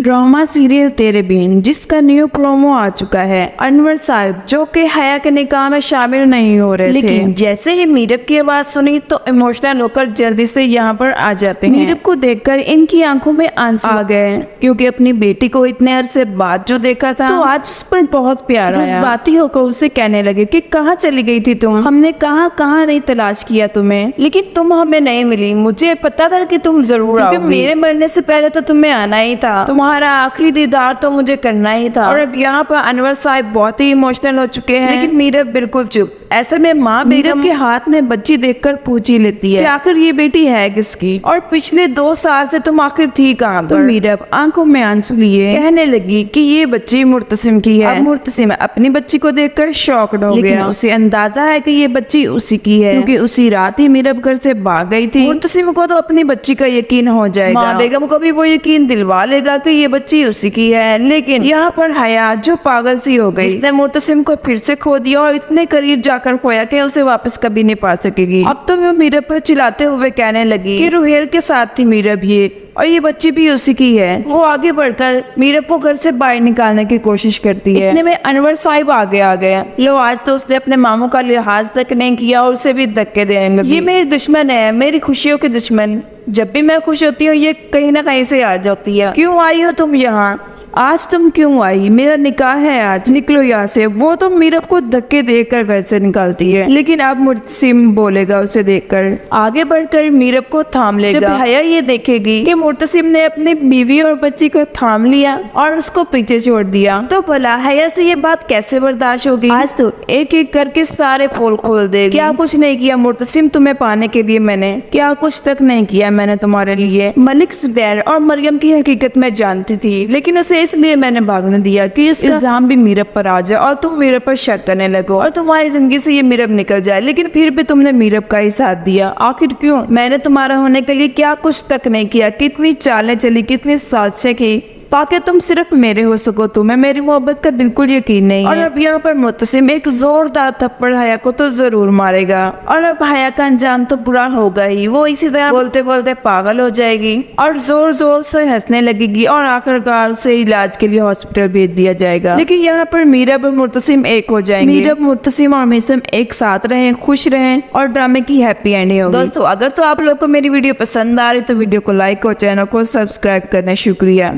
Drama serial तेरे been जिसका new promo आ चुका है। अनवर साहब जो कि हया के निकाह में शामिल नहीं हो रहे लेकिन जैसे ही मीरब की आवाज सुनी तो इमोशनल होकर जल्दी से यहाँ पर आ जाते हैं। मीरब को देखकर इनकी आंखों में आंसू आ गए क्योंकि अपनी बेटी को इतने अरसे बाद जो देखा था तो आज उस पर बहुत प्यार आया। जज्बाती होकर उसे कहने लगे कि कहाँ चली गई थी तुम, हमने कहाँ नहीं तलाश किया तुम्हें, लेकिन तुम हमें नहीं मिली। मुझे पता था कि तुम जरूर आओगी, मेरे मरने से पहले तो तुम्हें आना ही था, तुम्हारा आखिरी दीदार तो मुझे करना ही था। और अब यहाँ पर अनवर साहब बहुत ही इमोशनल हो चुके हैं लेकिन मीरब बिल्कुल चुप। ऐसे में माँ मीरब के हाथ में बच्ची देखकर पूछ ही लेती है कि आखिर ये बेटी है किसकी और पिछले 2 साल से तुम आखिर थी कहाँ पर। तो मीरब आंखों में आंसू लिए कहने लगी कि ये बच्ची मुर्तसिम की है। अब मुर्तसिम अपनी बच्ची को देखकर शॉक्ड हो गया। उसे अंदाजा है कि ये बच्ची उसी की है क्योंकि उसी रात ही मीरब घर से भाग गई थी। मुर्तसिम को तो अपनी बच्ची का यकीन हो जाएगा, माँ बेगम को भी वो यकीन दिलवा लेगा कि ये बच्ची उसी की है। लेकिन यहाँ पर हया जो पागल सी हो गई, जिसने मुर्तसिम को फिर से खो दिया और इतने करीब जाकर खोया कि उसे वापस कभी नहीं पा सकेगी। अब तो वो मीरब पर चिल्लाते हुए कहने लगी कि रुहेल के साथ थी मीरब ये, और ये बच्ची भी उसी की है। वो आगे बढ़कर मीरब को घर से बाहर निकालने की कोशिश करती है। इतने में अनवर साहिब आगे आ गया। लो आज तो उसने अपने मामू का लिहाज तक नहीं किया और उसे भी धक्के देने लगी। ये मेरी दुश्मन है, मेरी खुशियों की दुश्मन। जब भी मैं खुश होती हूँ ये कहीं ना कहीं से आ जाती है। क्यों आई हो तुम यहाँ? आज तुम क्यों आई? मेरा निकाह है आज, निकलो यहाँ से। वो तो मीरब को धक्के देकर घर से निकालती है लेकिन अब मुर्तसिम बोलेगा उसे देखकर। आगे बढ़कर मीरब को थाम लेगा। जब हया ये देखेगी कि मुर्तसिम ने अपनी बीवी और बच्ची को थाम लिया और उसको पीछे छोड़ दिया तो भला हया से ये बात कैसे बर्दाश्त होगी। आज तो एक एक करके सारे पोल खोल देगी। क्या कुछ नहीं किया मुर्तसिम तुम्हें पाने के लिए मैंने, क्या कुछ तक नहीं किया मैंने तुम्हारे लिए। मलिक जुबैर और मरियम की हकीकत मैं जानती थी लेकिन उसे इसलिए मैंने भागने दिया कि इसका इल्जाम भी मीरब पर आ जाए और तुम मीरब पर शक करने लगो और तुम्हारी जिंदगी से ये मीरब निकल जाए। लेकिन फिर भी तुमने मीरब का ही साथ दिया। आखिर क्यों? मैंने तुम्हारा होने के लिए क्या कुछ तक नहीं किया, कितनी चालें चली, कितनी साजिशें की ताकि तुम सिर्फ मेरे हो सको। तुम्हें मेरी मोहब्बत का बिल्कुल यकीन नहीं है। और अब यहाँ पर मुर्तसिम एक जोरदार थप्पड़ हया को तो जरूर मारेगा और अब हया का अंजाम तो बुरा होगा ही। वो इसी तरह बोलते बोलते पागल हो जाएगी और जोर जोर से हंसने लगेगी और आखिरकार उसे इलाज के लिए हॉस्पिटल भेज दिया जाएगा। लेकिन यहाँ पर मीरब और मुर्तसिम एक हो जाएंगे। मीरब, मुर्तसिम और मीसम एक साथ रहें, खुश रहें और ड्रामे की हैप्पी एंडिंग होगी। दोस्तों अगर तो आप लोग को मेरी वीडियो पसंद आ रही तो वीडियो को लाइक और चैनल को सब्सक्राइब करना। शुक्रिया।